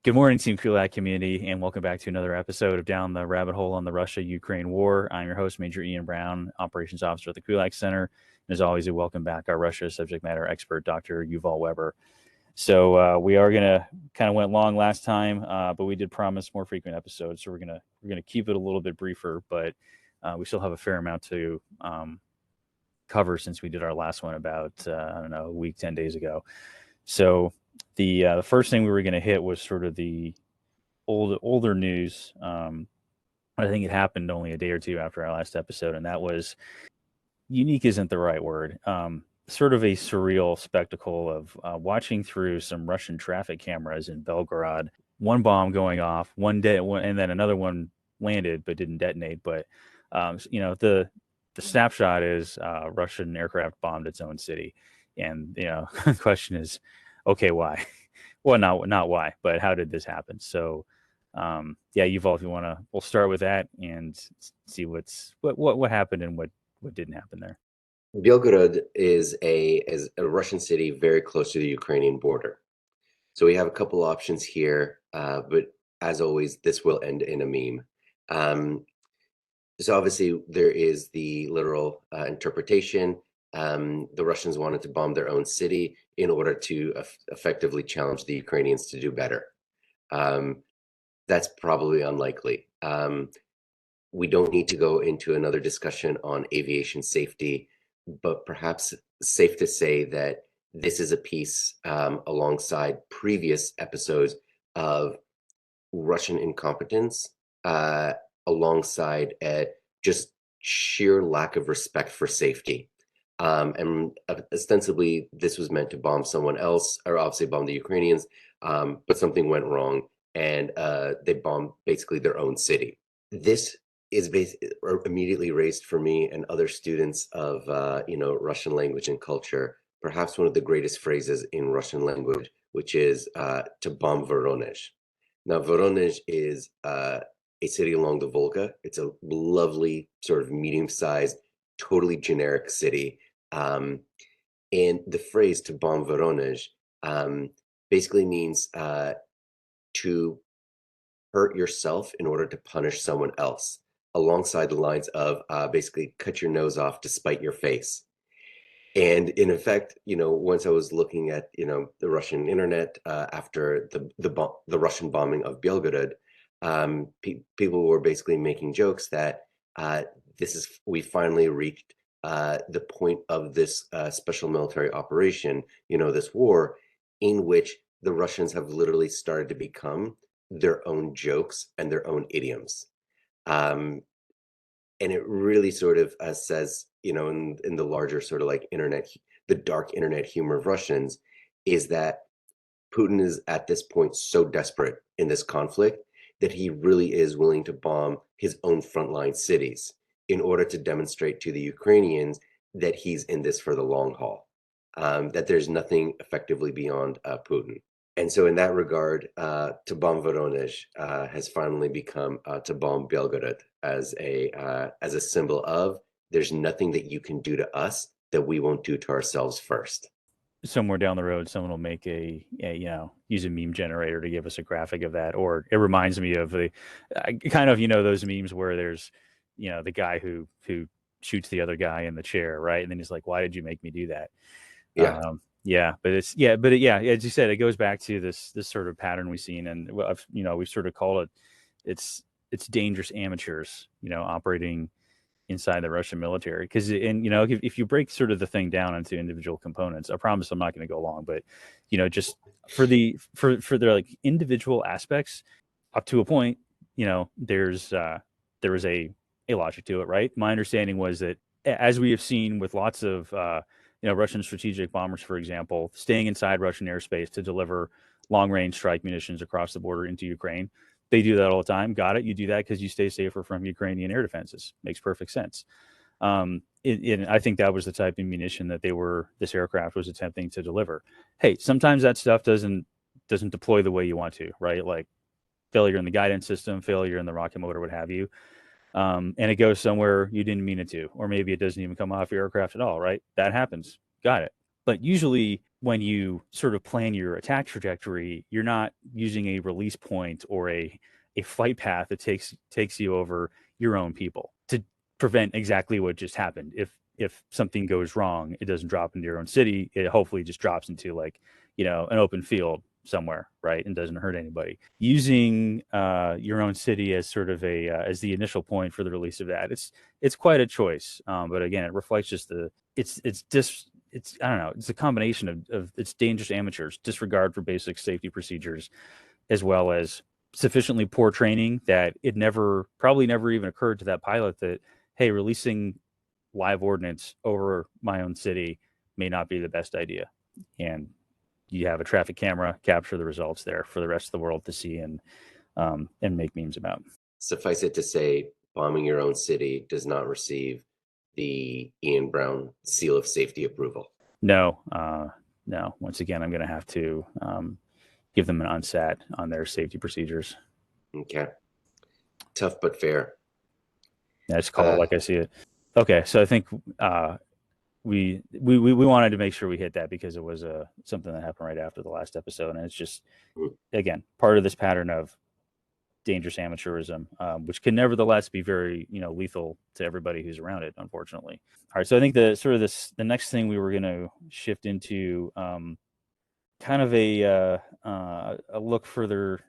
Good morning, Team Krulak community, and welcome back to another episode of Down the Rabbit Hole on the Russia-Ukraine War. I'm your host, Major Ian Brown, Operations Officer at the Krulak Center. And as always, we welcome back our Russia subject matter expert, Dr. Yuval Weber. So we are gonna kind of went long last time, but we did promise more frequent episodes, so we're gonna keep it a little bit briefer, but we still have a fair amount to cover since we did our last one about I don't know, a week, 10 days ago. So the first thing we were going to hit was sort of the older news. I think it happened only a day or two after our last episode, and that was unique isn't the right word. Sort of a surreal spectacle of watching through some Russian traffic cameras in Belgorod. One bomb going off, and then another one landed but didn't detonate. But the snapshot is Russian aircraft bombed its own city, and the question is, okay, why? Well, not why, but how did this happen? So, Yuval, if you want to, we'll start with that and see what happened and what didn't happen there. Belgorod is a Russian city very close to the Ukrainian border. So we have a couple options here, but as always, this will end in a meme. So obviously there is the literal interpretation. The Russians wanted to bomb their own city in order to effectively challenge the Ukrainians to do better. That's probably unlikely. We don't need to go into another discussion on aviation safety, but perhaps safe to say that this is a piece alongside previous episodes of Russian incompetence, alongside just sheer lack of respect for safety. And ostensibly, this was meant to bomb someone else, or obviously bomb the Ukrainians, but something went wrong, and they bombed basically their own city. This is immediately raised for me and other students of Russian language and culture, perhaps one of the greatest phrases in Russian language, which is to bomb Voronezh. Now, Voronezh is a city along the Volga. It's a lovely sort of medium-sized, totally generic city. And the phrase to bomb Voronezh basically means to hurt yourself in order to punish someone else, alongside the lines of basically cut your nose off to spite your face. And in effect, once I was looking at, the Russian internet after the Russian bombing of Belgorod, people were basically making jokes that we finally reached the point of this special military operation, this war, in which the Russians have literally started to become their own jokes and their own idioms. And it really sort of says, in the larger sort of like the dark internet humor of Russians, is that Putin is at this point so desperate in this conflict that he really is willing to bomb his own frontline cities in order to demonstrate to the Ukrainians that he's in this for the long haul, that there's nothing effectively beyond Putin. And so in that regard, to bomb Voronezh has finally become to bomb Belgorod as a symbol of there's nothing that you can do to us that we won't do to ourselves first. Somewhere down the road, someone will make use a meme generator to give us a graphic of that. Or it reminds me of the kind of, those memes where there's, the guy who shoots the other guy in the chair, right? And then he's like, why did you make me do that? Yeah. As you said, it goes back to this sort of pattern we've seen, and we've sort of called it's dangerous amateurs, operating inside the Russian military. Because if you break sort of the thing down into individual components, I promise I'm not going to go long, but just for their like individual aspects, up to a point, there is a logic to it, right? My understanding was that, as we have seen with lots of Russian strategic bombers, for example, staying inside Russian airspace to deliver long-range strike munitions across the border into Ukraine. They do that all the time. Got it. You do that because you stay safer from Ukrainian air defenses. Makes perfect sense. I think that was the type of munition that this aircraft was attempting to deliver. Hey, sometimes that stuff doesn't deploy the way you want to, right? Like failure in the guidance system, failure in the rocket motor, what have you. And it goes somewhere you didn't mean it to, or maybe it doesn't even come off your aircraft at all, right? That happens. Got it. But usually when you sort of plan your attack trajectory, you're not using a release point or a flight path that takes you over your own people to prevent exactly what just happened. If something goes wrong, it doesn't drop into your own city. It hopefully just drops into, like, an open field somewhere, right, and doesn't hurt anybody. Using your own city as sort of a as the initial point for the release of that, it's quite a choice. But again, it reflects just it's I don't know, it's a combination of it's dangerous amateurs, disregard for basic safety procedures, as well as sufficiently poor training that it probably never even occurred to that pilot that, hey, releasing live ordnance over my own city may not be the best idea. And you have a traffic camera capture the results there for the rest of the world to see and make memes about. Suffice it to say, bombing your own city does not receive the Ian Brown seal of safety approval. No, no. Once again, I'm going to have to give them an unsat on their safety procedures. Okay. Tough but fair. I just call it like I see it. Okay, so I think we wanted to make sure we hit that because it was something that happened right after the last episode, and it's just, again, part of this pattern of dangerous amateurism, which can nevertheless be very lethal to everybody who's around it, unfortunately. All right, so I think the next thing we were going to shift into kind of a look further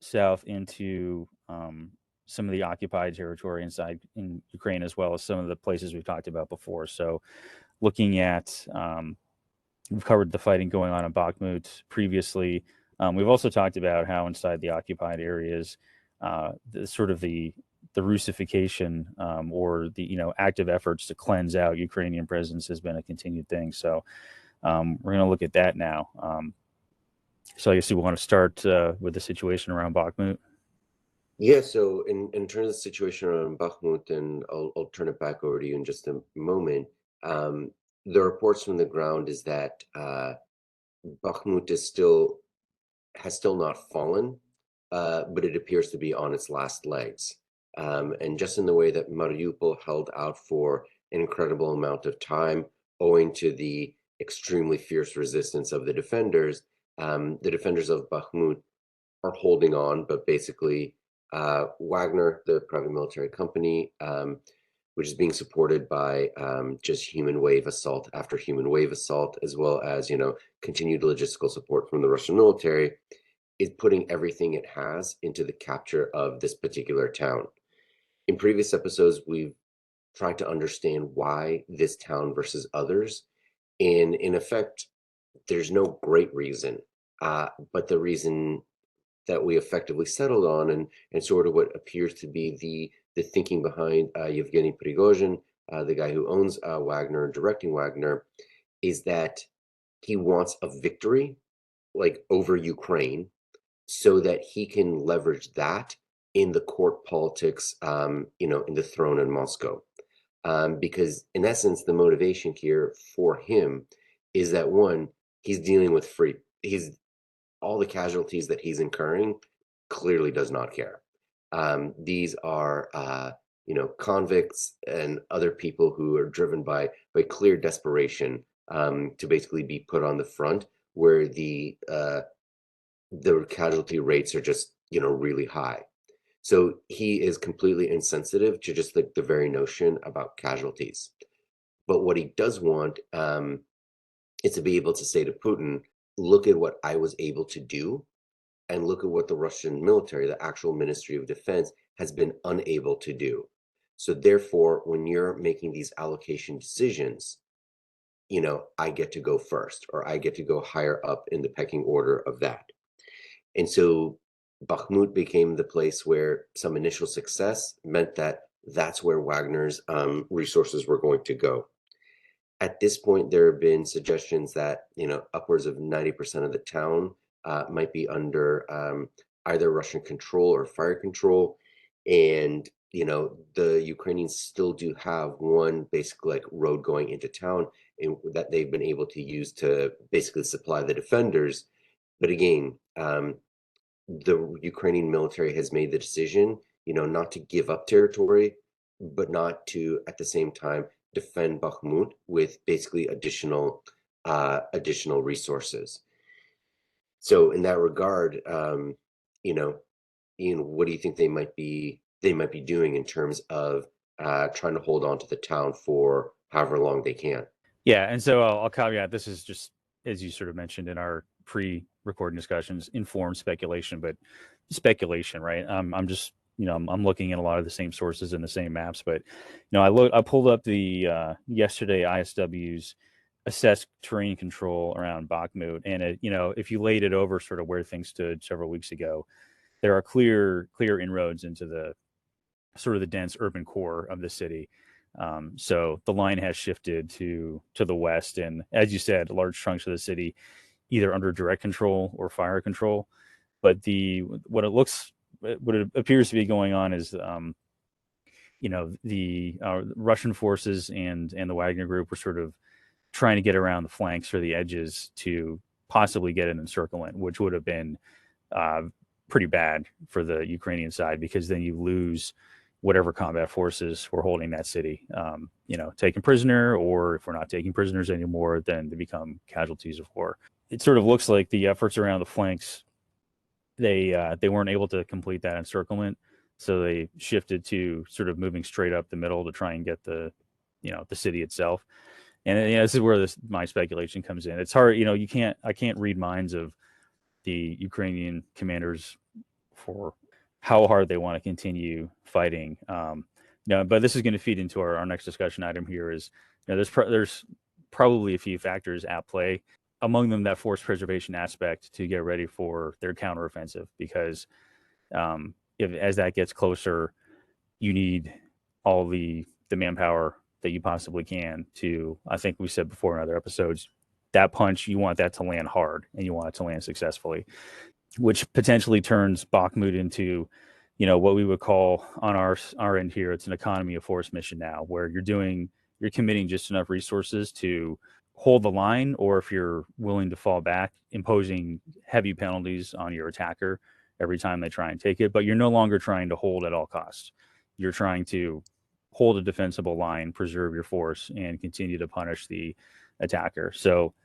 south into some of the occupied territory inside in Ukraine, as well as some of the places we've talked about before. So looking at, we've covered the fighting going on in Bakhmut previously. We've also talked about how inside the occupied areas, the Russification, or the active efforts to cleanse out Ukrainian presence has been a continued thing. So we're going to look at that now. So I guess we want to start with the situation around Bakhmut. Yeah, so in terms of the situation around Bakhmut, and I'll turn it back over to you in just a moment. The reports from the ground is that Bakhmut has still not fallen, but it appears to be on its last legs. And just in the way that Mariupol held out for an incredible amount of time, owing to the extremely fierce resistance of the defenders of Bakhmut are holding on, but basically Wagner, the private military company, which is being supported by just human wave assault after human wave assault, as well as continued logistical support from the Russian military, is putting everything it has into the capture of this particular town. In previous episodes, we've tried to understand why this town versus others, and in effect, there's no great reason, but the reason that we effectively settled on, and sort of what appears to be the thinking behind Yevgeny Prigozhin, the guy who owns Wagner and directing Wagner, is that he wants a victory, like over Ukraine, so that he can leverage that in the court politics, in the throne in Moscow. Because in essence, the motivation here for him is that, one, he's dealing with all the casualties that he's incurring, clearly does not care. These are, convicts and other people who are driven by clear desperation, to basically be put on the front, where the casualty rates are just really high. So he is completely insensitive to just the very notion about casualties. But what he does want is to be able to say to Putin, look at what I was able to do, and look at what the Russian military, the actual Ministry of Defense, has been unable to do. So therefore, when you're making these allocation decisions, I get to go first, or I get to go higher up in the pecking order of that. And so Bakhmut became the place where some initial success meant that that's where Wagner's resources were going to go. At this point, there have been suggestions that upwards of 90% of the town might be under either Russian control or fire control, and the Ukrainians still do have one basically like road going into town, and that they've been able to use to basically supply the defenders. But again, the Ukrainian military has made the decision, not to give up territory, but not to at the same time defend Bakhmut with basically additional additional resources. So in that regard, you know, Ian, what do you think they might be doing in terms of trying to hold on to the town for however long they can? Yeah, and so I'll caveat this is just as you sort of mentioned in our pre-recording discussions, informed speculation, but speculation, right? I'm just I'm looking at a lot of the same sources and the same maps, but I pulled up the yesterday ISW's assessed terrain control around Bakhmut, and if you laid it over sort of where things stood several weeks ago, there are clear inroads into the sort of the dense urban core of the city. So the line has shifted to the west, and as you said, large chunks of the city either under direct control or fire control. But what it appears to be going on is, the Russian forces and the Wagner Group were sort of trying to get around the flanks or the edges to possibly get an encirclement, which would have been uh, pretty bad for the Ukrainian side because then you lose whatever combat forces were holding that city, taken prisoner, or if we're not taking prisoners anymore, then they become casualties of war. It sort of looks like the efforts around the flanks, they weren't able to complete that encirclement, so they shifted to sort of moving straight up the middle to try and get the city itself. And this is where my speculation comes in. It's hard, I can't read minds of the Ukrainian commanders for how hard they want to continue fighting. But this is going to feed into our next discussion item here. Is there's probably a few factors at play. Among them, that force preservation aspect to get ready for their counteroffensive, because if as that gets closer, you need all the manpower that you possibly can to. I think we said before in other episodes, that punch, you want that to land hard and you want it to land successfully, which potentially turns Bakhmut into, what we would call on our end here, it's an economy of force mission now, where you're committing just enough resources to hold the line, or if you're willing to fall back, imposing heavy penalties on your attacker every time they try and take it. But you're no longer trying to hold at all costs. You're trying to hold a defensible line, preserve your force, and continue to punish the attacker. So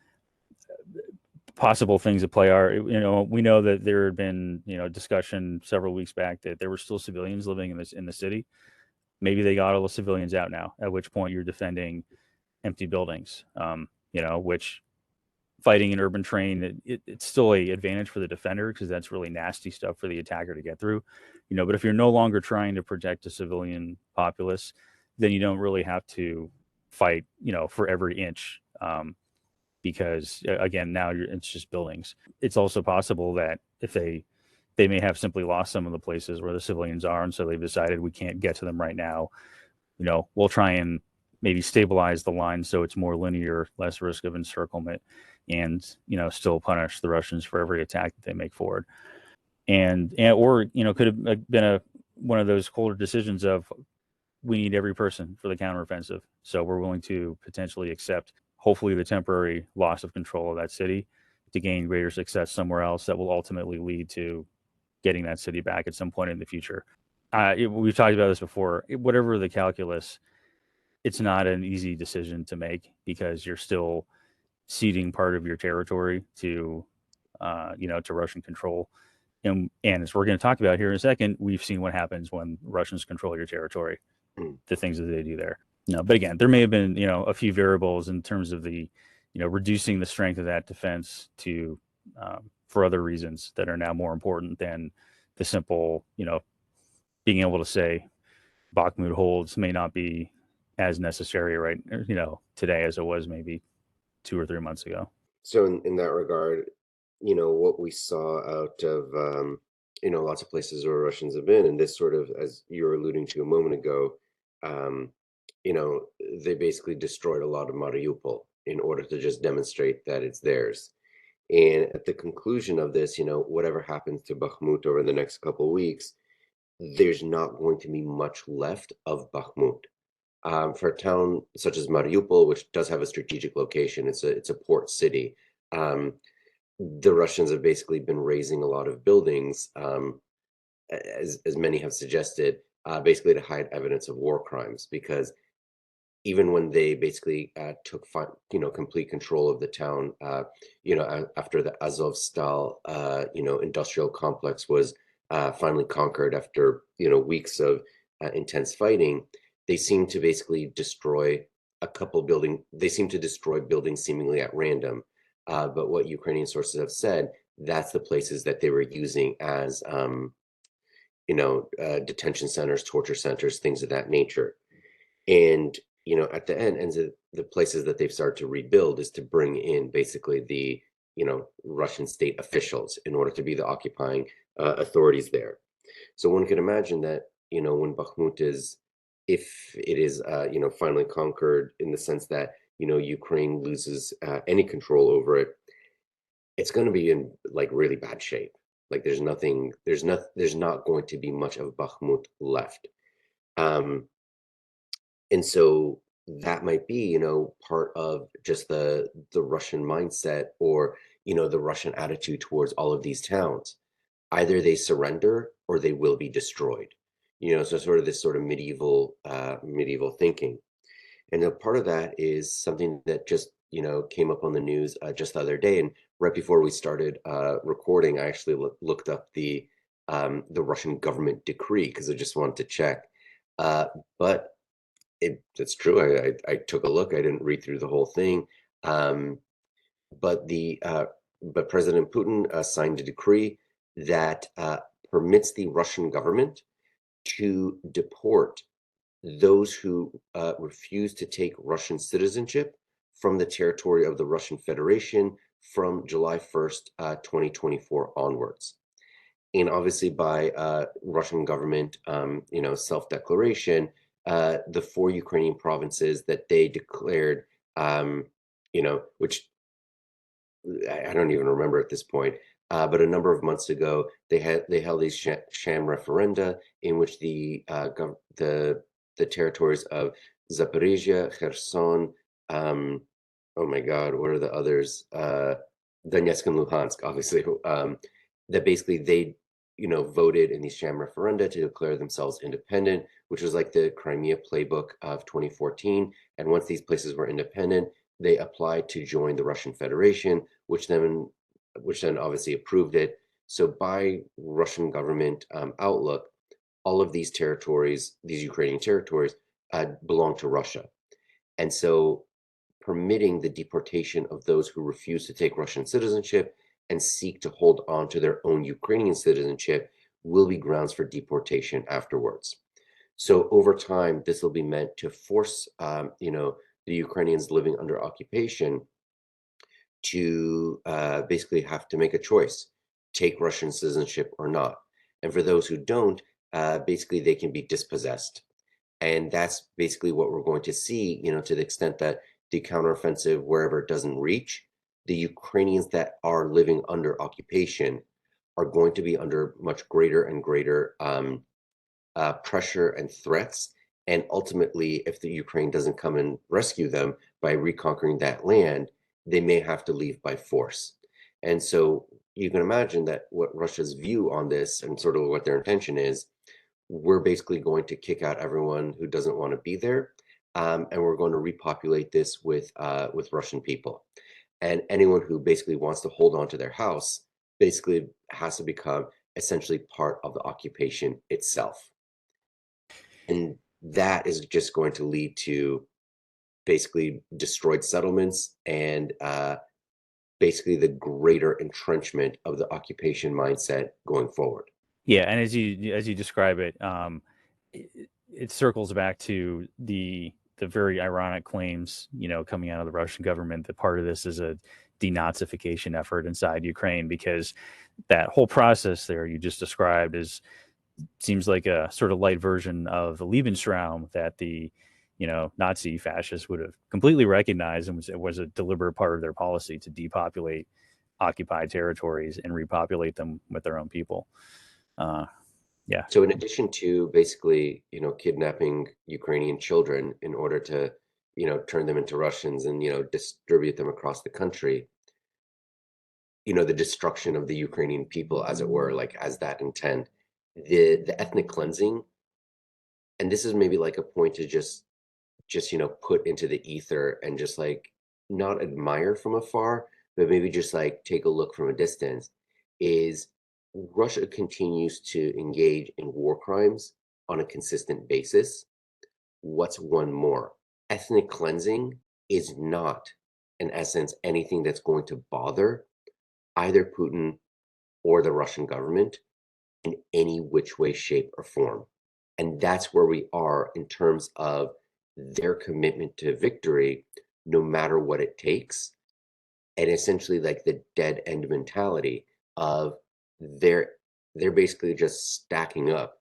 possible things at play are, we know that there had been, discussion several weeks back that there were still civilians living in the city. Maybe they got all the civilians out now, at which point you're defending empty buildings, which fighting an urban terrain, it's still a advantage for the defender because that's really nasty stuff for the attacker to get through, but if you're no longer trying to protect a civilian populace, then you don't really have to fight, for every inch. Because again, now it's just buildings. It's also possible that if they may have simply lost some of the places where the civilians are, and so they've decided we can't get to them right now. We'll try and maybe stabilize the line so it's more linear, less risk of encirclement, and still punish the Russians for every attack that they make forward. Or could have been one of those colder decisions of, we need every person for the counteroffensive, so we're willing to potentially accept, hopefully, the temporary loss of control of that city to gain greater success somewhere else that will ultimately lead to getting that city back at some point in the future. We've talked about this before. Whatever the calculus, it's not an easy decision to make because you're still ceding part of your territory to Russian control. And as we're going to talk about here in a second, we've seen what happens when Russians control your territory, the things that they do there. But again, there may have been, a few variables in terms of the, reducing the strength of that defense to, for other reasons that are now more important than the simple, being able to say Bakhmut holds may not be as necessary right, today as it was maybe 2 or 3 months ago. So in that regard, what we saw out of lots of places where Russians have been, and this sort of, as you were alluding to a moment ago, um, they basically destroyed a lot of Mariupol in order to just demonstrate that it's theirs. And at the conclusion of this, whatever happens to Bakhmut over the next couple of weeks, there's not going to be much left of Bakhmut. For a town such as Mariupol, which does have a strategic location, it's a port city. The Russians have basically been raising a lot of buildings, as many have suggested, basically to hide evidence of war crimes, because even when they basically took complete control of the town, after the Azovstal industrial complex was finally conquered after weeks of intense fighting, they seemed to basically destroy they seem to destroy buildings seemingly at random. But what Ukrainian sources have said, that's the places that they were using as detention centers, torture centers, things of that nature. And at the end, the places that they've started to rebuild is to bring in basically the Russian state officials in order to be the occupying authorities there. So one can imagine that when Bakhmut is, if it is finally conquered, in the sense that Ukraine loses any control over it, it's going to be in like really bad shape. Like there's not going to be much of Bakhmut left. And so that might be, part of just the Russian mindset, or the Russian attitude towards all of these towns. Either they surrender or they will be destroyed. So sort of this sort of medieval thinking. And a part of that is something that just came up on the news just the other day. And right before we started recording, I actually looked up the Russian government decree because I just wanted to check. But it's true. I took a look. I didn't read through the whole thing. Um, but President Putin signed a decree that permits the Russian government to deport those who refuse to take Russian citizenship from the territory of the Russian Federation from July 1st, 2024 onwards. And obviously by Russian government, self-declaration, the 4 Ukrainian provinces that they declared, which I don't even remember at this point, but a number of months ago, they held these sham referenda in which the territories of Zaporizhia, Kherson, oh my God, what are the others? Donetsk and Luhansk, obviously, that basically they voted in these sham referenda to declare themselves independent, which was like the Crimea playbook of 2014. And once these places were independent, they applied to join the Russian Federation, which then obviously approved it. So by Russian government outlook, all of these territories, these Ukrainian territories, belong to Russia. And so permitting the deportation of those who refuse to take Russian citizenship and seek to hold on to their own Ukrainian citizenship will be grounds for deportation afterwards. So over time, this will be meant to force, the Ukrainians living under occupation to basically have to make a choice, take Russian citizenship or not. And for those who don't, basically they can be dispossessed. And that's basically what we're going to see, to the extent that the counteroffensive, wherever it doesn't reach, the Ukrainians that are living under occupation are going to be under much greater and greater pressure and threats. And ultimately, if the Ukraine doesn't come and rescue them by reconquering that land, they may have to leave by force. And so you can imagine that what Russia's view on this and sort of what their intention is, we're basically going to kick out everyone who doesn't want to be there, and we're going to repopulate this with Russian people. And anyone who basically wants to hold on to their house basically has to become essentially part of the occupation itself. And that is just going to lead to basically destroyed settlements and basically the greater entrenchment of the occupation mindset going forward. Yeah, and as you describe it, it circles back to the very ironic claims, coming out of the Russian government that part of this is a denazification effort inside Ukraine, because that whole process there you just described seems like a sort of light version of the Lebensraum that the Nazi fascists would have completely recognized, and it was a deliberate part of their policy to depopulate occupied territories and repopulate them with their own people. Yeah. So in addition to basically, kidnapping Ukrainian children in order to, turn them into Russians and, distribute them across the country, the destruction of the Ukrainian people, as it were, like as that intent, the ethnic cleansing, and this is maybe like a point to just just, put into the ether and just like not admire from afar, but maybe just like take a look from a distance, is Russia continues to engage in war crimes on a consistent basis. What's one more? Ethnic cleansing is not, in essence, anything that's going to bother either Putin or the Russian government in any which way, shape, or form. And that's where we are in terms of their commitment to victory, no matter what it takes. And essentially like the dead end mentality of they're they're basically just stacking up,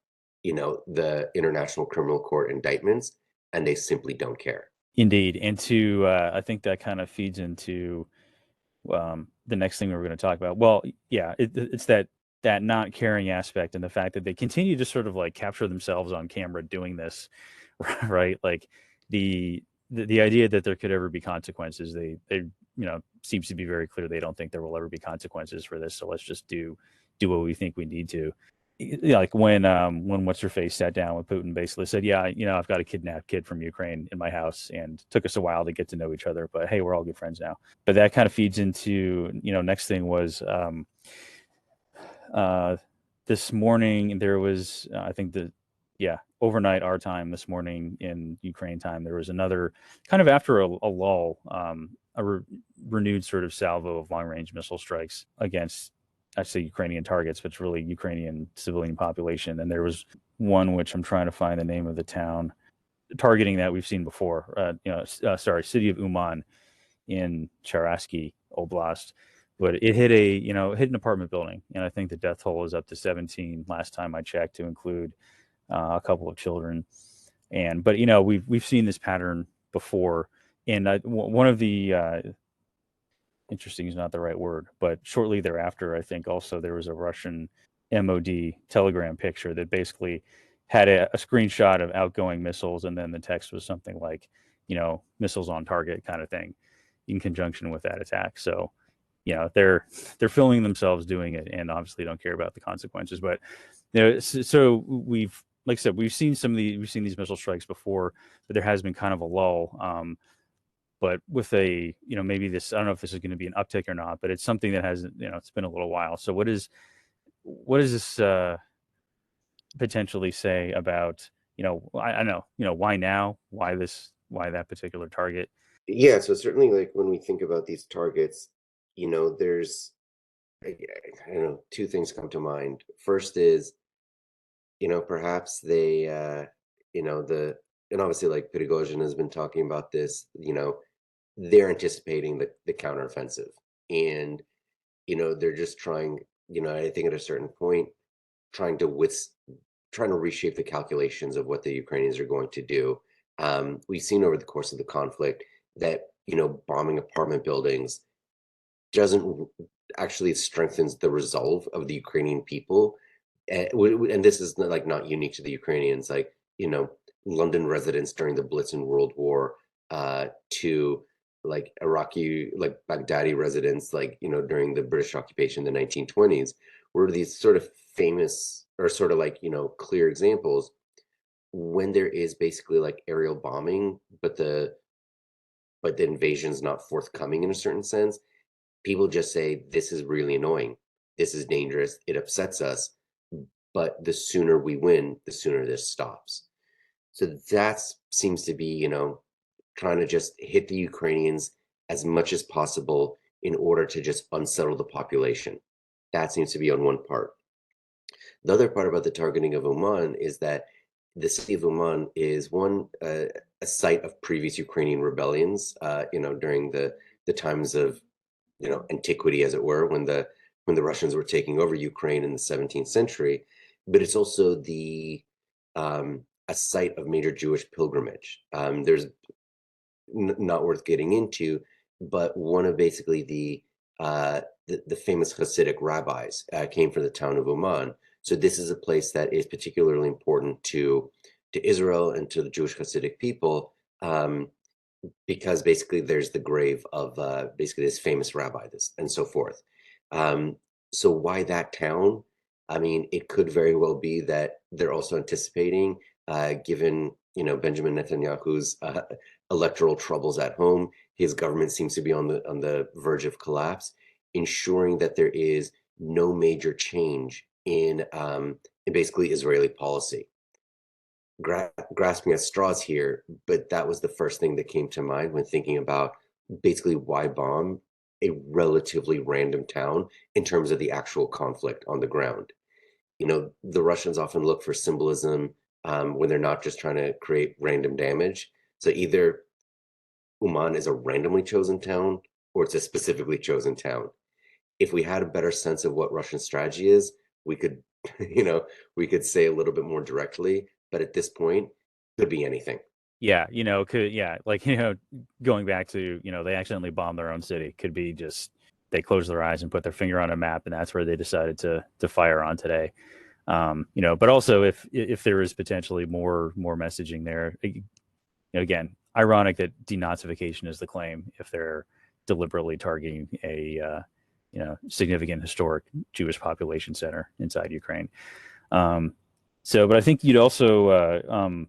the International Criminal Court indictments, and they simply don't care. Indeed. And I think that kind of feeds into the next thing we were going to talk about. Well, yeah, it's that not caring aspect, and the fact that they continue to sort of like capture themselves on camera doing this, right? Like the idea that there could ever be consequences. They seems to be very clear they don't think there will ever be consequences for this. So let's just do what we think we need to. Yeah, like when what's her face sat down with Putin, basically said, "Yeah, I've got a kidnapped kid from Ukraine in my house, and took us a while to get to know each other, but hey, we're all good friends now." But that kind of feeds into next thing was uh, this morning there was I think overnight our time this morning in Ukraine time there was another kind of after a lull, renewed sort of salvo of long range missile strikes against, I say Ukrainian targets, but it's really Ukrainian civilian population. And there was one which I'm trying to find the name of the town targeting that we've seen before. City of Uman in Cherkasy Oblast, but it hit hit an apartment building, and I think the death toll is up to 17 last time I checked, to include a couple of children. But we've seen this pattern before, and one of the interesting is not the right word, but shortly thereafter, I think also there was a Russian MOD Telegram picture that basically had a screenshot of outgoing missiles, and then the text was something like, missiles on target kind of thing, in conjunction with that attack. So, they're filming themselves doing it, and obviously don't care about the consequences. But so we've, like I said, we've seen these missile strikes before, but there has been kind of a lull. But with maybe this, I don't know if this is going to be an uptick or not, but it's something that has, it's been a little while. So what does this potentially say about, I know, why now, why that particular target? Yeah, so certainly like when we think about these targets, there's I don't know, two things come to mind. First is, perhaps they and obviously like Prigozhin has been talking about this, they're anticipating the counteroffensive. And, they're just trying, I think at a certain point, trying to trying to reshape the calculations of what the Ukrainians are going to do. We've seen over the course of the conflict that, bombing apartment buildings doesn't actually strengthens the resolve of the Ukrainian people. And this is not unique to the Ukrainians, like, London residents during the Blitz and World War, to like Iraqi, like Baghdadi residents, like, during the British occupation in the 1920s, were these sort of famous or sort of like, clear examples when there is basically like aerial bombing, but the invasion's not forthcoming in a certain sense. People just say, this is really annoying. This is dangerous. It upsets us. But the sooner we win, the sooner this stops. So that seems to be, trying to just hit the Ukrainians as much as possible in order to just unsettle the population. That seems to be on one part. The other part about the targeting of Oman is that the city of Oman is a site of previous Ukrainian rebellions, during the times of, antiquity, as it were, when the Russians were taking over Ukraine in the 17th century. But it's also a site of major Jewish pilgrimage. There's not worth getting into, but one of basically the famous Hasidic rabbis came from the town of Uman. So this is a place that is particularly important to Israel and to the Jewish Hasidic people, because basically there's the grave of basically this famous rabbi, this and so forth. So why that town? I mean, it could very well be that they're also anticipating, given Benjamin Netanyahu's electoral troubles at home. His government seems to be on the verge of collapse, ensuring that there is no major change in basically Israeli policy. Grasping at straws here, but that was the first thing that came to mind when thinking about basically why bomb a relatively random town in terms of the actual conflict on the ground. The Russians often look for symbolism when they're not just trying to create random damage. So either Uman is a randomly chosen town or it's a specifically chosen town. If we had a better sense of what Russian strategy is, we could, we could say a little bit more directly. But at this point, could be anything. Yeah, like going back to they accidentally bombed their own city. Could be just they closed their eyes and put their finger on a map, and that's where they decided to fire on today. But also if there is potentially more messaging there, again, ironic that denazification is the claim if they're deliberately targeting a significant historic Jewish population center inside Ukraine. But I think you'd also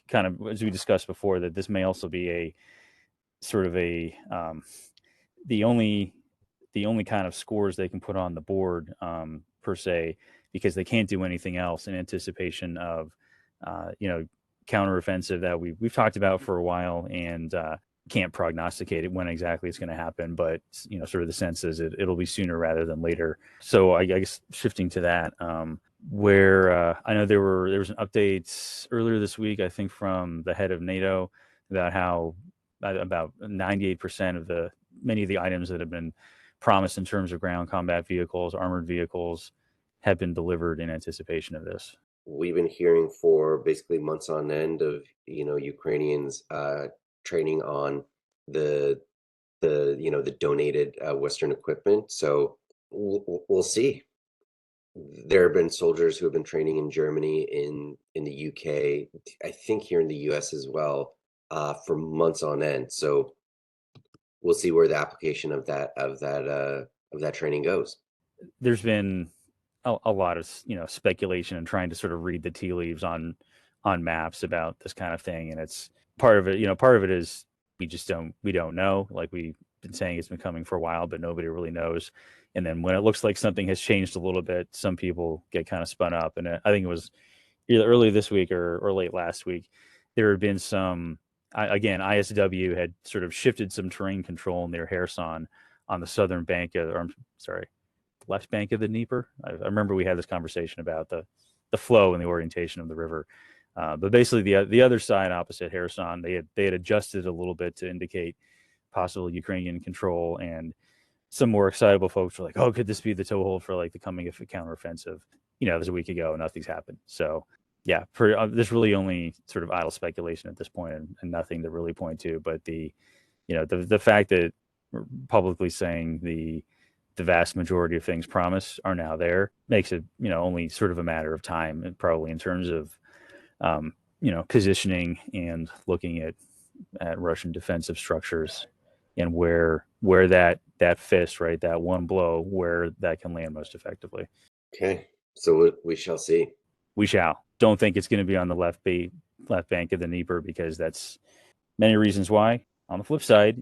kind of, as we discussed before, that this may also be a sort of a the only kind of scores they can put on the board per se, because they can't do anything else in anticipation of counteroffensive that we've talked about for a while, and can't prognosticate it when exactly it's going to happen, but sort of the sense is it'll be sooner rather than later. So I guess shifting to that, where I know there was an update earlier this week, I think, from the head of NATO about how about 98% of many of the items that have been promised in terms of ground combat vehicles, armored vehicles, have been delivered in anticipation of this. We've been hearing for basically months on end of Ukrainians training on the donated Western equipment. So we'll see. There have been soldiers who have been training in Germany, in the UK, I think here in the US as well, for months on end. So we'll see where the application of that training goes. There's been a lot of speculation and trying to sort of read the tea leaves on maps about this kind of thing, and it's part of it. Part of it is we don't know. Like we've been saying, it's been coming for a while, but nobody really knows. And then when it looks like something has changed a little bit, some people get kind of spun up. And I think it was either early this week or late last week, there had been some. Again, ISW had sort of shifted some terrain control near Kherson on the southern bank of, or I'm sorry, left bank of the Dnieper. I remember we had this conversation about the flow and the orientation of the river. But basically, the other side opposite Kherson, they had adjusted a little bit to indicate possible Ukrainian control, and some more excitable folks were like, "Oh, could this be the toehold for like the coming of a counteroffensive?" It was a week ago, and nothing's happened. So, yeah, there's really only sort of idle speculation at this point, and nothing to really point to. But the fact that we're publicly saying the vast majority of things promised are now there makes it only sort of a matter of time, and probably in terms of positioning and looking at Russian defensive structures and where that fist, right, that one blow, where that can land most effectively. Okay, so we shall see. We shall. Don't think it's going to be on the left bank of the Dnieper, because that's many reasons why. On the flip side,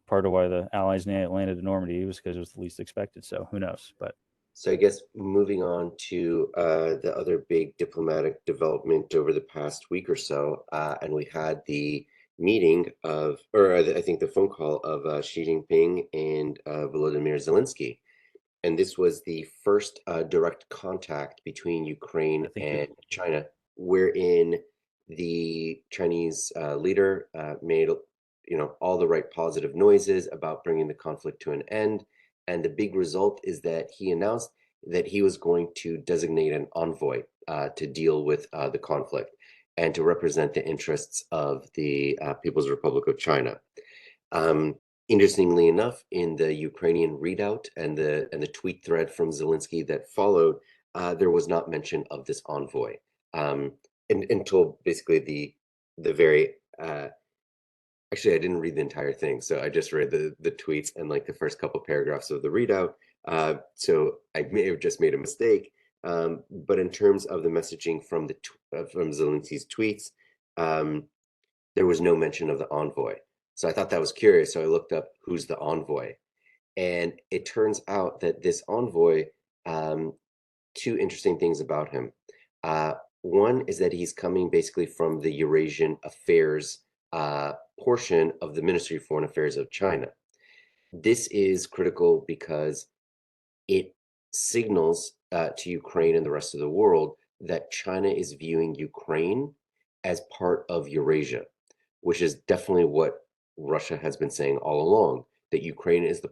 part of why the Allies landed in Normandy was because it was the least expected. So who knows? But so I guess moving on to the other big diplomatic development over the past week or so, and we had the meeting I think the phone call of Xi Jinping and Volodymyr Zelenskyy. And this was the first direct contact between Ukraine and China, wherein the Chinese leader made all the right positive noises about bringing the conflict to an end. And the big result is that he announced that he was going to designate an envoy to deal with the conflict and to represent the interests of the People's Republic of China. Interestingly enough, in the Ukrainian readout and the tweet thread from Zelenskyy that followed, there was not mention of this envoy until basically the very actually, I didn't read the entire thing, so I just read the tweets and like the first couple paragraphs of the readout. So I may have just made a mistake. But in terms of the messaging from Zelensky's tweets, um, there was no mention of the envoy. So I thought that was curious. So I looked up who's the envoy. And it turns out that this envoy, um, two interesting things about him. Uh, One is that he's coming basically from the Eurasian affairs portion of the Ministry of Foreign Affairs of China. This is critical because it signals to Ukraine and the rest of the world that China is viewing Ukraine as part of Eurasia, which is definitely what Russia has been saying all along, that Ukraine is a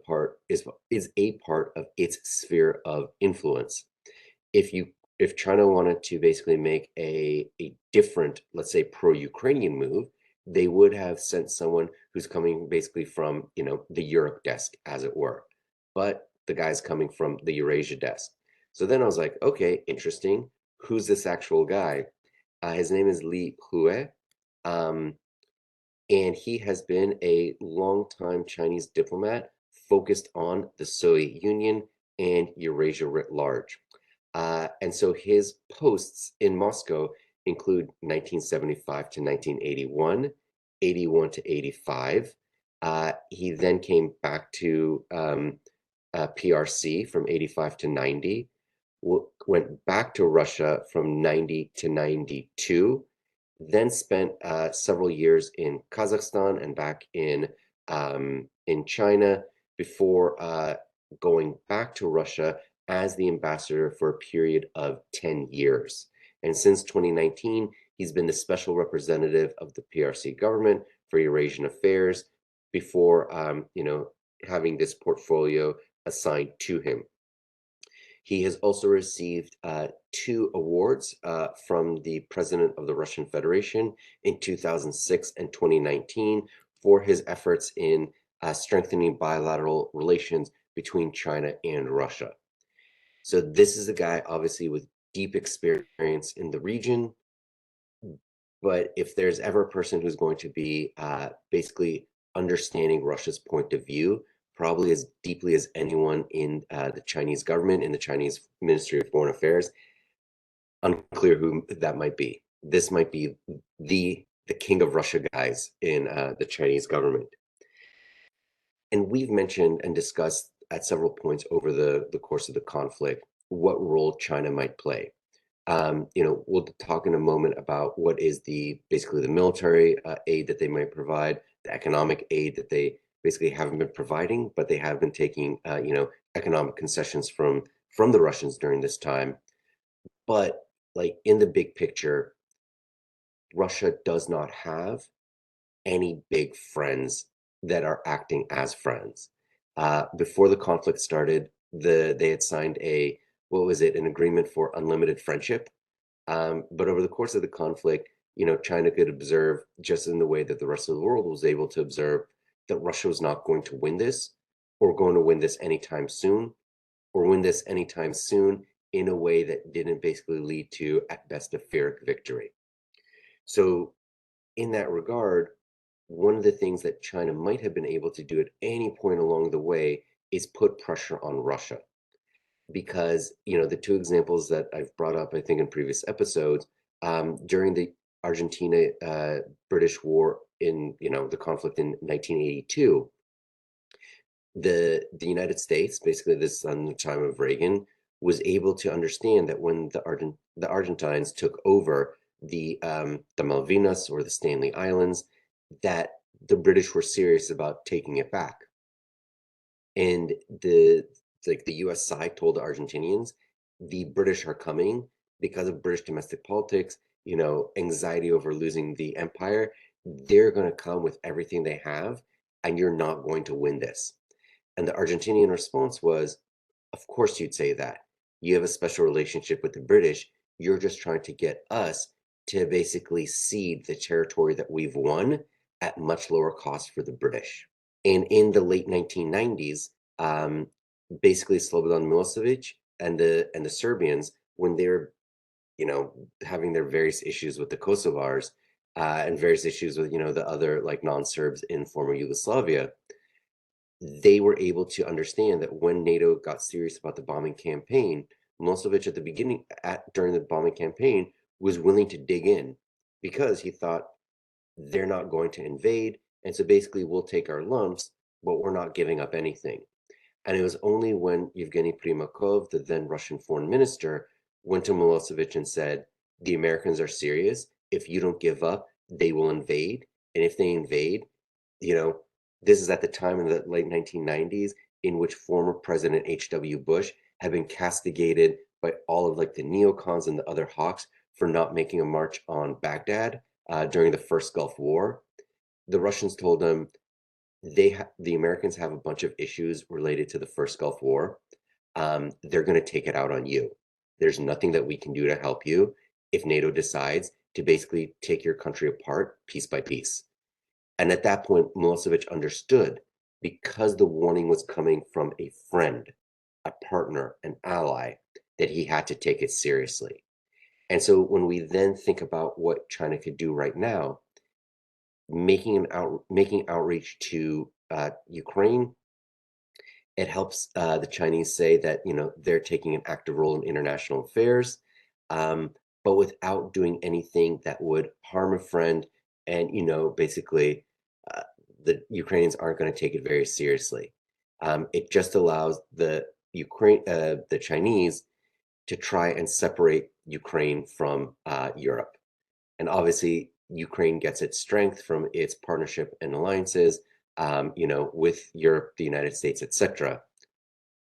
part of its sphere of influence. If China wanted to basically make a different, let's say, pro-Ukrainian move, they would have sent someone who's coming basically from, the Europe desk, as it were. But the guy's coming from the Eurasia desk. So then I was like, okay, interesting. Who's this actual guy? His name is Li Hue, um, and he has been a longtime Chinese diplomat focused on the Soviet Union and Eurasia writ large. And so his posts in Moscow include 1975 to 1981, 81 to 85. He then came back to PRC from 85 to 90, went back to Russia from 90 to 92, then spent several years in Kazakhstan and back in China before going back to Russia as the ambassador for a period of 10 years. And since 2019, he's been the special representative of the PRC government for Eurasian affairs before, having this portfolio assigned to him. He has also received two awards from the President of the Russian Federation in 2006 and 2019 for his efforts in strengthening bilateral relations between China and Russia. So this is a guy obviously with deep experience in the region, but if there's ever a person who's going to be basically understanding Russia's point of view, probably as deeply as anyone in the Chinese government, in the Chinese Ministry of Foreign Affairs, unclear who that might be. This might be the king of Russia guys in the Chinese government. And we've mentioned and discussed at several points over the course of the conflict what role China might play. We'll talk in a moment about what is basically the military aid that they might provide, the economic aid that they basically haven't been providing, but they have been taking, economic concessions from the Russians during this time. But like in the big picture, Russia does not have any big friends that are acting as friends. Before the conflict started, they had signed an agreement for unlimited friendship. But over the course of the conflict, China could observe, just in the way that the rest of the world was able to observe, that Russia was not going to win this, or going to win this anytime soon, or win this anytime soon in a way that didn't basically lead to, at best, a Pyrrhic victory. So in that regard, one of the things that China might have been able to do at any point along the way is put pressure on Russia. Because, the two examples that I've brought up, I think, in previous episodes, during the Argentina British War in, the conflict in 1982, the United States, basically this on the time of Reagan, was able to understand that when the Argentines took over the Malvinas or the Stanley Islands, that the British were serious about taking it back. And the US side told the Argentinians, the British are coming because of British domestic politics, anxiety over losing the empire. They're going to come with everything they have, and you're not going to win this. And the Argentinian response was, of course you'd say that. You have a special relationship with the British. You're just trying to get us to basically cede the territory that we've won at much lower cost for the British. And in the late 1990s, basically Slobodan Milosevic and the Serbians, when they're, having their various issues with the Kosovars and various issues with, the other like non-Serbs in former Yugoslavia, they were able to understand that when NATO got serious about the bombing campaign, Milosevic during the bombing campaign was willing to dig in, because he thought they're not going to invade. And so basically, we'll take our lumps, but we're not giving up anything. And it was only when Yevgeny Primakov, the then Russian foreign minister, went to Milosevic and said, the Americans are serious. If you don't give up, they will invade. And if they invade, you know, this is at the time in the late 1990s in which former President H.W. Bush had been castigated by all of like the neocons and the other hawks for not making a march on Baghdad during the first Gulf War. The Russians told him, the Americans have a bunch of issues related to the first Gulf War. They're going to take it out on you. There's nothing that we can do to help you if NATO decides to basically take your country apart piece by piece. And at that point, Milosevic understood, because the warning was coming from a friend, a partner, an ally, that he had to take it seriously. And so when we then think about what China could do right now, making outreach to Ukraine, it helps the Chinese say that they're taking an active role in international affairs, but without doing anything that would harm a friend. And basically, the Ukrainians aren't going to take it very seriously. It just allows the Chinese to try and separate Ukraine from Europe. And obviously, Ukraine gets its strength from its partnership and alliances, with Europe, the United States, etc.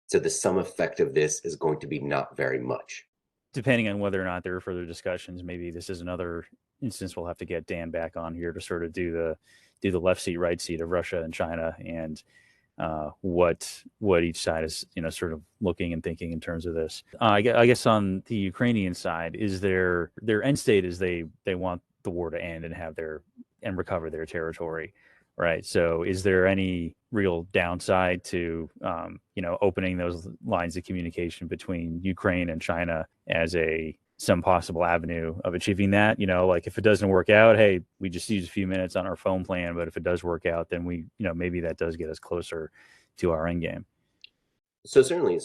So the sum effect of this is going to be not very much. Depending on whether or not there are further discussions, maybe this is another instance we'll have to get Dan back on here to sort of do the left seat, right seat of Russia and China, and what each side is sort of looking and thinking in terms of this. I guess on the Ukrainian side, is their end state is they want the war to end and recover their territory, right? So is there any real downside to opening those lines of communication between Ukraine and China as some possible avenue of achieving that? Like if it doesn't work out, hey, we just use a few minutes on our phone plan, but if it does work out, then we maybe that does get us closer to our end game. So certainly,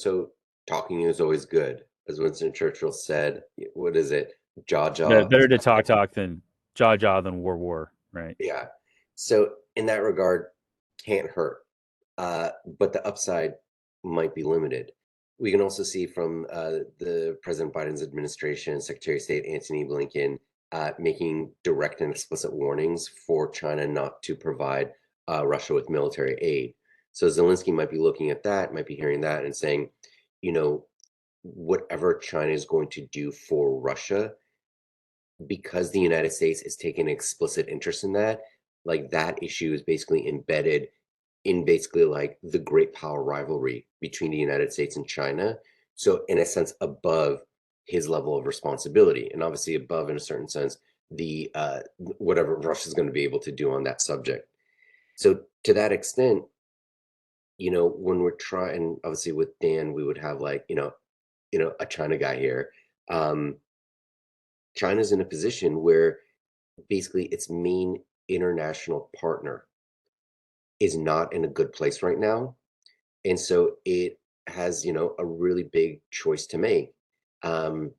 talking is always good, as Winston Churchill said. What is it? Jaw jaw is Better to better talk than jaw than war, right? Yeah. So in that regard, can't hurt. But the upside might be limited. We can also see from the President Biden's administration, Secretary of State Antony Blinken, making direct and explicit warnings for China not to provide Russia with military aid. So Zelenskyy might be looking at that, might be hearing that and saying, whatever China is going to do for Russia, because the United States is taking an explicit interest in that, like that issue is basically embedded in basically like the great power rivalry between the United States and China. So in a sense, above his level of responsibility, and obviously above, in a certain sense, the whatever Russia's going to be able to do on that subject. So to that extent, when we're trying, obviously with Dan, we would have like a China guy here. China's in a position where basically its main international partner is not in a good place right now. And so it has, a really big choice to make. Um,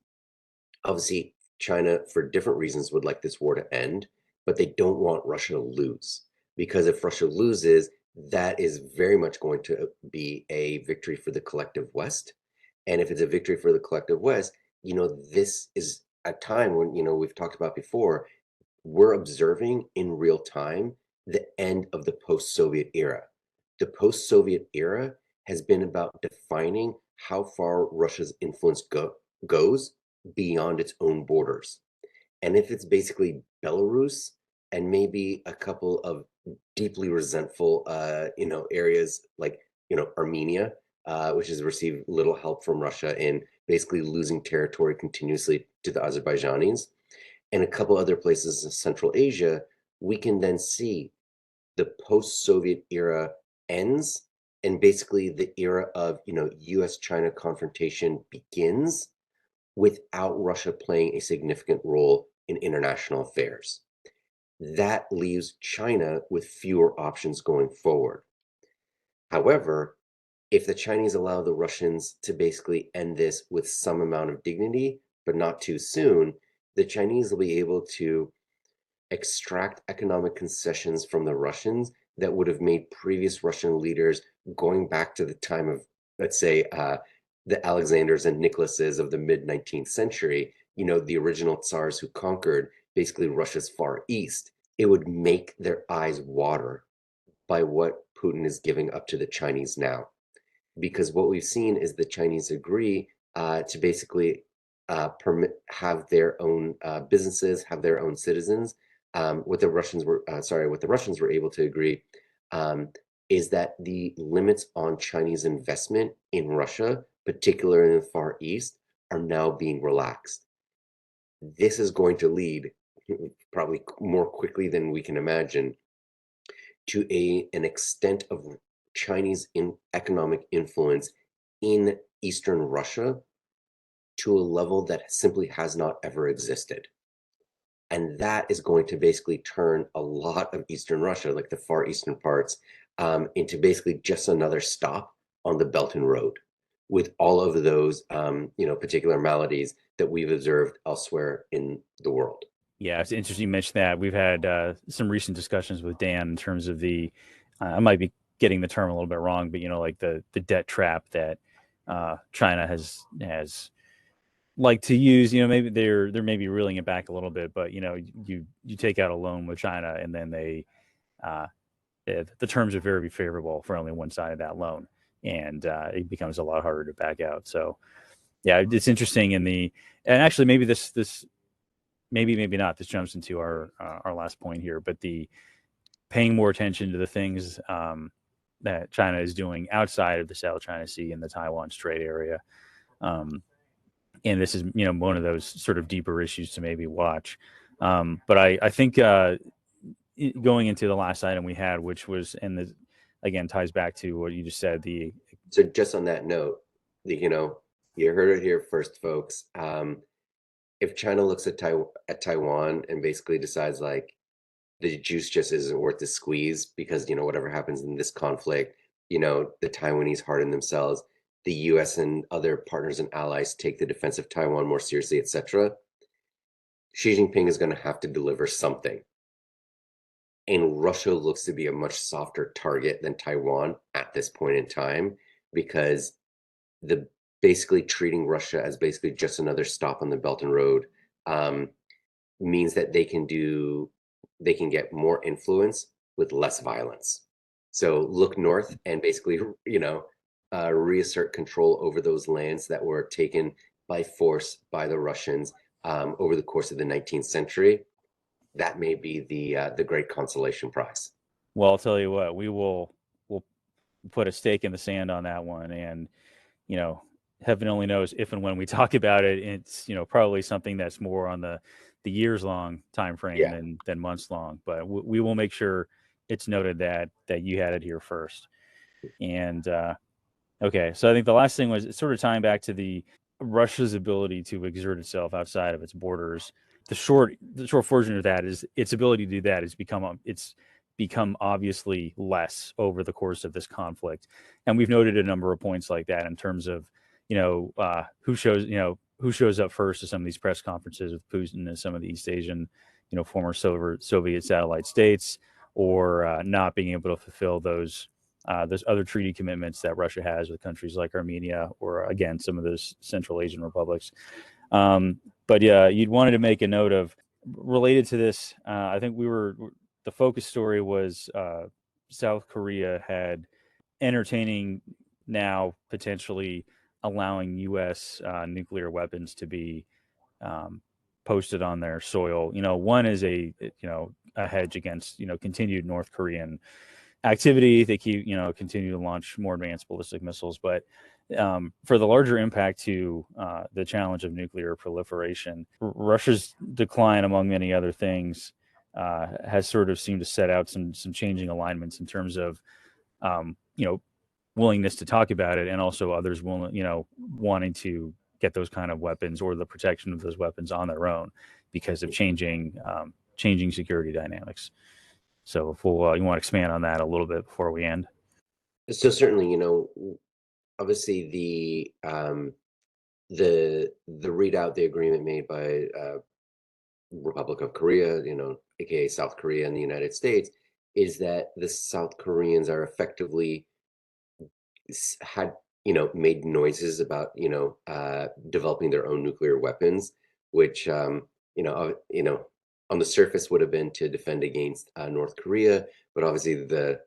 Obviously, China, for different reasons, would like this war to end, but they don't want Russia to lose. Because if Russia loses, that is very much going to be a victory for the collective West. And if it's a victory for the collective West, this is a time when, we've talked about before, we're observing in real time the end of the post-Soviet era. The post-Soviet era has been about defining how far Russia's influence goes beyond its own borders. And if it's basically Belarus and maybe a couple of deeply resentful, areas like, Armenia, which has received little help from Russia in basically losing territory continuously to the Azerbaijanis, and a couple other places in Central Asia, we can then see the post-Soviet era ends and basically the era of US-China confrontation begins without Russia playing a significant role in international affairs. That leaves China with fewer options going forward. However, if the Chinese allow the Russians to basically end this with some amount of dignity, but not too soon, the Chinese will be able to extract economic concessions from the Russians that would have made previous Russian leaders, going back to the time of, let's say, the Alexanders and Nicholases of the mid 19th century, the original Tsars who conquered basically Russia's Far East. It would make their eyes water by what Putin is giving up to the Chinese now. Because what we've seen is the Chinese agree to basically have their own businesses, have their own citizens. What the Russians were able to agree is that the limits on Chinese investment in Russia, particularly in the Far East, are now being relaxed. This is going to lead, probably more quickly than we can imagine, to an extent of Chinese economic influence in Eastern Russia to a level that simply has not ever existed. And that is going to basically turn a lot of Eastern Russia, like the far eastern parts, into basically just another stop on the Belt and Road, with all of those, particular maladies that we've observed elsewhere in the world. Yeah, it's interesting you mentioned that. We've had some recent discussions with Dan in terms of I might be getting the term a little bit wrong, but like the debt trap that China has like to use. Maybe they're maybe reeling it back a little bit, but you take out a loan with China, and then uh, the terms are very favorable for only one side of that loan, and it becomes a lot harder to back out. So yeah, it's interesting and actually maybe this maybe not. This jumps into our last point here, but the paying more attention to the things that China is doing outside of the South China Sea and the Taiwan Strait area. Um, and this is one of those sort of deeper issues to maybe watch. But I think going into the last item we had, which was again ties back to what you just said. So just on that note, you heard it here first, folks. If China looks at Taiwan and basically decides like the juice just isn't worth the squeeze because whatever happens in this conflict, the Taiwanese harden themselves, the U.S. and other partners and allies take the defense of Taiwan more seriously, etc. Xi Jinping is going to have to deliver something. And Russia looks to be a much softer target than Taiwan at this point in time because the basically treating Russia as basically just another stop on the Belt and Road means that they can get more influence with less violence. So look north and basically, reassert control over those lands that were taken by force by the Russians over the course of the 19th century. That may be the great consolation prize. Well, I'll tell you what, we'll put a stake in the sand on that one, and you know, heaven only knows if and when we talk about it, it's probably something that's more on the years long time frame Yeah. than months long. But we will make sure it's noted that you had it here first. And okay, so I think the last thing was sort of tying back to the Russia's ability to exert itself outside of its borders. The short version of that is its ability to do that it's become obviously less over the course of this conflict, and we've noted a number of points like that in terms of who shows up first to some of these press conferences with Putin and some of the East Asian former Soviet satellite states, or not being able to fulfill those other treaty commitments that Russia has with countries like Armenia or, again, some of those Central Asian republics. But yeah, you'd wanted to make a note of related to this. I think the focus story was South Korea had entertaining now potentially allowing U.S. Nuclear weapons to be posted on their soil. One is a hedge against continued North Korean activity. They continue to launch more advanced ballistic missiles, but for the larger impact to the challenge of nuclear proliferation, Russia's decline, among many other things, has sort of seemed to set out some changing alignments in terms of willingness to talk about it, and also others wanting to get those kind of weapons or the protection of those weapons on their own because of changing security dynamics. So if you want to expand on that a little bit before we end. So certainly, obviously the readout, the agreement made by Republic of Korea, aka South Korea and the United States, is that the South Koreans are effectively had made noises about developing their own nuclear weapons, which on the surface would have been to defend against North Korea, but obviously the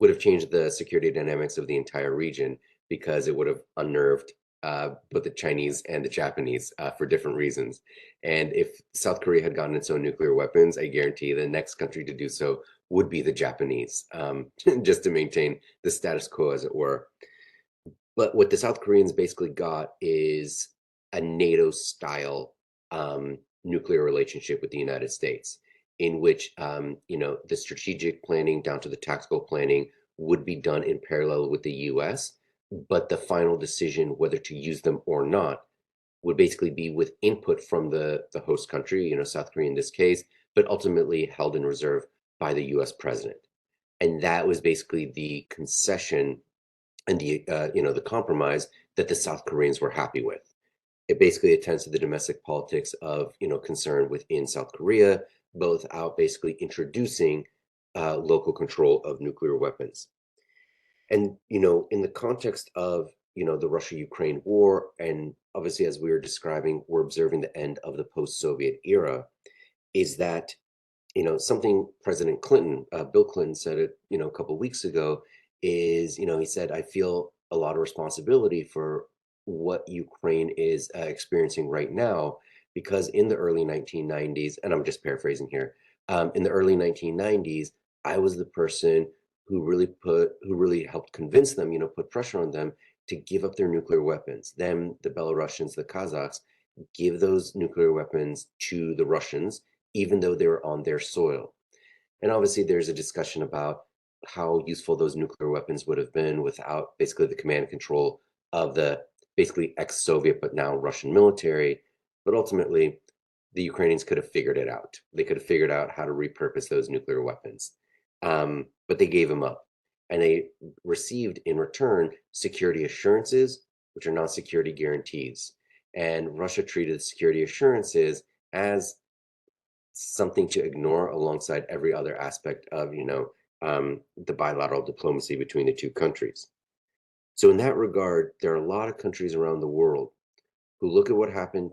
would have changed the security dynamics of the entire region because it would have unnerved both the Chinese and the Japanese for different reasons. And if South Korea had gotten its own nuclear weapons, I guarantee the next country to do so would be the Japanese, just to maintain the status quo, as it were. But what the South Koreans basically got is a NATO style nuclear relationship with the United States, in which the strategic planning down to the tactical planning would be done in parallel with the US, but the final decision whether to use them or not would basically be with input from the host country, South Korea in this case, but ultimately held in reserve by the US president. And that was basically the concession and the compromise that the South Koreans were happy with. It basically attends to the domestic politics of concern within South Korea, both out basically introducing local control of nuclear weapons. And in the context of the Russia-Ukraine war, and obviously as we were describing, we're observing the end of the post-Soviet era, is that something President Clinton, Bill Clinton said it, a couple of weeks ago, is, he said, I feel a lot of responsibility for what Ukraine is experiencing right now, because in the early 1990s, and I'm just paraphrasing here, in the early 1990s, I was the person who really helped convince them, put pressure on them to give up their nuclear weapons. Them, the Belarusians, the Kazakhs, give those nuclear weapons to the Russians, even though they were on their soil. And obviously, there's a discussion about how useful those nuclear weapons would have been without basically the command and control of the basically ex-Soviet but now Russian military. But ultimately, the Ukrainians could have figured it out. They could have figured out how to repurpose those nuclear weapons. But they gave them up. And they received in return security assurances, which are not security guarantees. And Russia treated security assurances as something to ignore alongside every other aspect of the bilateral diplomacy between the two countries. So in that regard, there are a lot of countries around the world who look at what's happening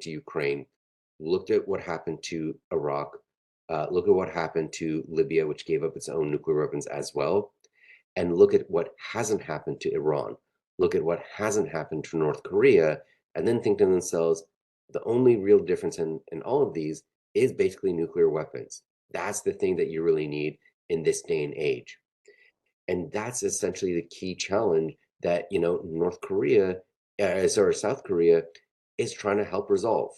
to Ukraine, looked at what happened to Iraq, look at what happened to Libya, which gave up its own nuclear weapons as well, and look at what hasn't happened to Iran, look at what hasn't happened to North Korea, and then think to themselves, the only real difference in all of these is basically nuclear weapons. That's the thing that you really need in this day and age. And that's essentially the key challenge that, South Korea is trying to help resolve.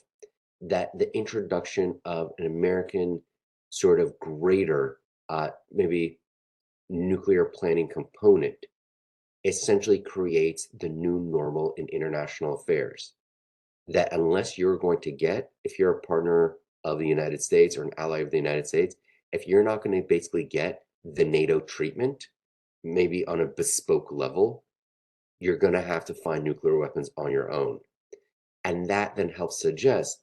That the introduction of an American sort of greater, maybe nuclear planning component essentially creates the new normal in international affairs. That unless you're going to if you're a partner of the United States or an ally of the United States, if you're not going to basically get the NATO treatment, maybe on a bespoke level, you're going to have to find nuclear weapons on your own. And that then helps suggest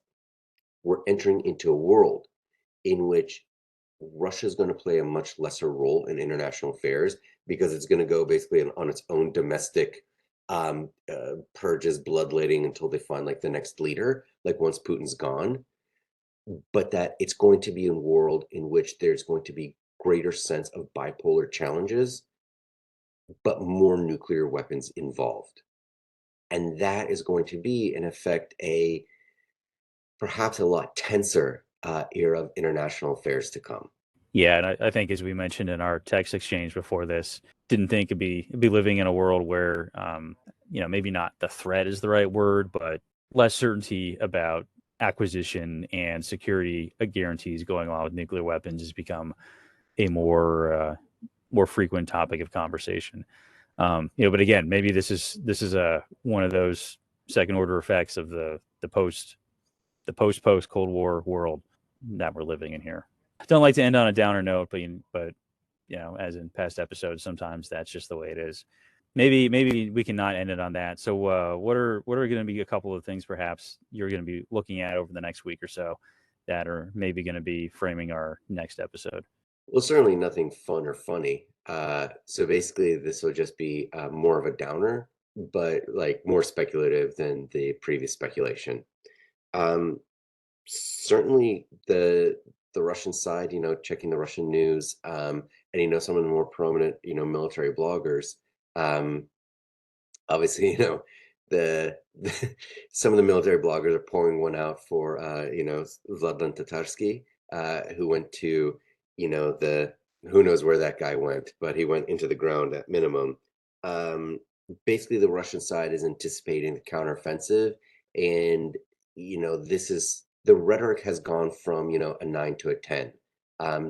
we're entering into a world in which Russia is going to play a much lesser role in international affairs because it's going to go basically on its own domestic purges, bloodletting until they find like the next leader, like once Putin's gone. But that it's going to be a world in which there's going to be greater sense of bipolar challenges, but more nuclear weapons involved. And that is going to be, in effect, perhaps a lot tenser era of international affairs to come. Yeah, and I think as we mentioned in our text exchange before this, didn't think it'd be living in a world where maybe not the threat is the right word, but less certainty about acquisition and security guarantees going on with nuclear weapons has become a more frequent topic of conversation. But again, maybe this is a one of those second order effects of the post Cold War world that we're living in here. I don't like to end on a downer note, but as in past episodes, sometimes that's just the way it is. Maybe we can not end it on that. So what are going to be a couple of things perhaps you're going to be looking at over the next week or so that are maybe going to be framing our next episode? Well, certainly nothing fun or funny. So basically, this will just be more of a downer, but like more speculative than the previous speculation. Um, Certainly, the Russian side, checking the Russian news, and some of the more prominent, military bloggers. Um, Obviously, the some of the military bloggers are pouring one out for Vladimir Tatarsky, who went to the who knows where that guy went, but he went into the ground at minimum. Um, Basically, the Russian side is anticipating the counteroffensive, and this is the rhetoric has gone from a 9 to a 10.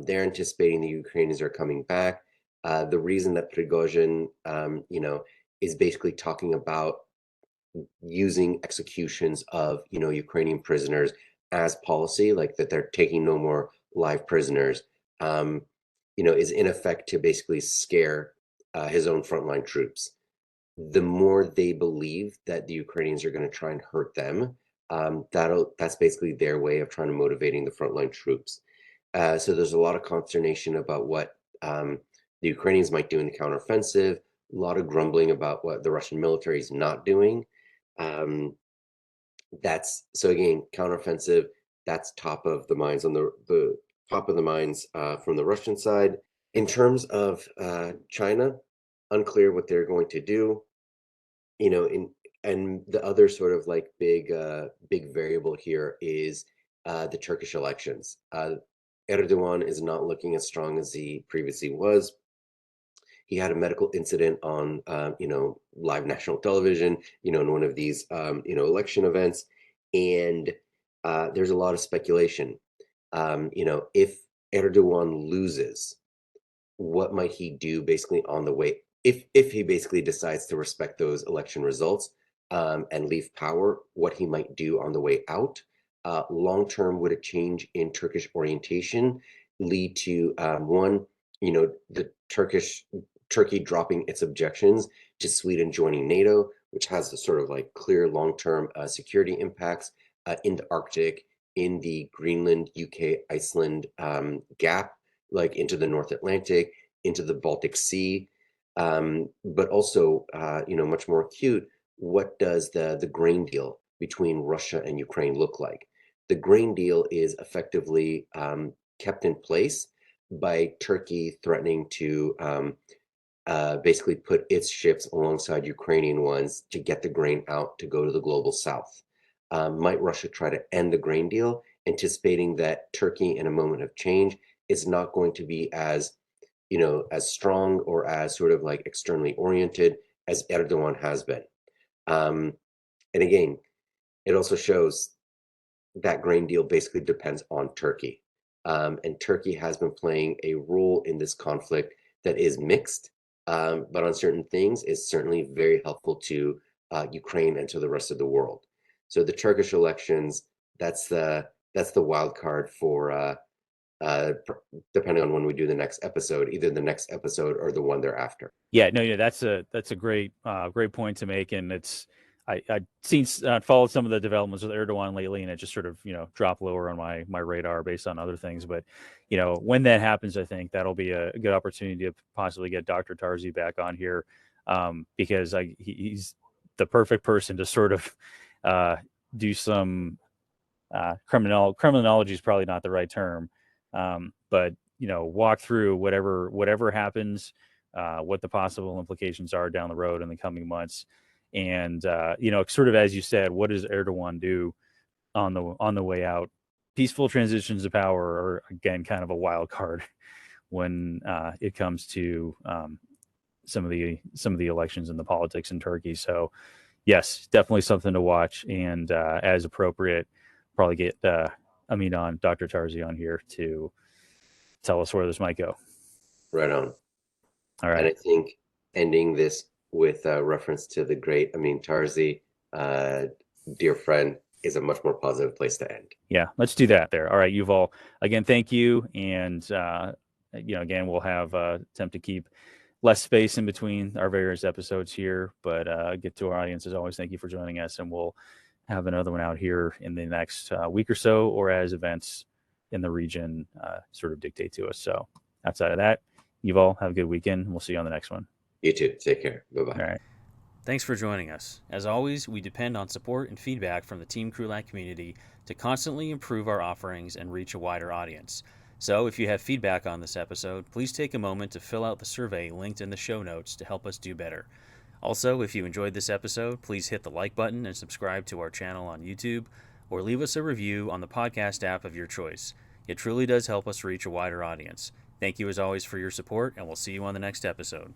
They're anticipating the Ukrainians are coming back. The reason that Prigozhin, is basically talking about using executions of Ukrainian prisoners as policy, like that they're taking no more live prisoners, um, is in effect to basically scare his own frontline troops. The more they believe that the Ukrainians are going to try and hurt them, that's basically their way of trying to motivating the frontline troops. So there's a lot of consternation about what the Ukrainians might do in the counteroffensive. A lot of grumbling about what the Russian military is not doing. Um, that's so again counteroffensive. That's top of the minds on the top of the minds from the Russian side. In terms of China, unclear what they're going to do. In and the other sort of like big variable here is the Turkish elections. Erdogan is not looking as strong as he previously was. He had a medical incident on live national television, in one of these election events, and there's a lot of speculation. If Erdogan loses, what might he do basically on the way if he basically decides to respect those election results and leave power, what he might do on the way out. Long term, would a change in Turkish orientation lead to one, the Turkey dropping its objections to Sweden joining NATO, which has the sort of like clear long term security impacts in the Arctic, in the Greenland, UK, Iceland gap, like into the North Atlantic, into the Baltic Sea, but also, much more acute. What does the grain deal between Russia and Ukraine look like? The grain deal is effectively kept in place by Turkey threatening to basically put its ships alongside Ukrainian ones to get the grain out to go to the global south. Might Russia try to end the grain deal, anticipating that Turkey, in a moment of change, is not going to be as strong or as sort of like externally oriented as Erdogan has been? Um, and again, it also shows that grain deal basically depends on Turkey. And Turkey has been playing a role in this conflict that is mixed, but on certain things is certainly very helpful to Ukraine and to the rest of the world. So the Turkish elections, that's the wild card for depending on when we do the next episode, either the next episode or the one thereafter. Yeah, no, that's a great point to make, and I seen followed some of the developments with Erdogan lately, and it just sort of dropped lower on my radar based on other things. But when that happens, I think that'll be a good opportunity to possibly get Dr. Tarzi back on here, because he's the perfect person to sort of do some criminology is probably not the right term, but walk through whatever happens, what the possible implications are down the road in the coming months, and sort of as you said, what does Erdogan do on the way out? Peaceful transitions of power are again kind of a wild card when it comes to some of the elections and the politics in Turkey. So yes, definitely something to watch, and as appropriate, probably get Dr. Tarzi on here to tell us where this might go. Right on. All And right. I think ending this with reference to the great Amin Tarzi, dear friend, is a much more positive place to end. Yeah, let's do that there. All right, Yuval, again, thank you. And, again, we'll have attempt to keep less space in between our various episodes here, but get to our audience as always. Thank you for joining us, and we'll have another one out here in the next week or so, or as events in the region sort of dictate to us. So outside of that, Yuval, have a good weekend. We'll see you on the next one. You too. Take care. Bye-bye. All right. Thanks for joining us. As always, we depend on support and feedback from the Team Krulak community to constantly improve our offerings and reach a wider audience. So if you have feedback on this episode, please take a moment to fill out the survey linked in the show notes to help us do better. Also, if you enjoyed this episode, please hit the like button and subscribe to our channel on YouTube, or leave us a review on the podcast app of your choice. It truly does help us reach a wider audience. Thank you as always for your support, and we'll see you on the next episode.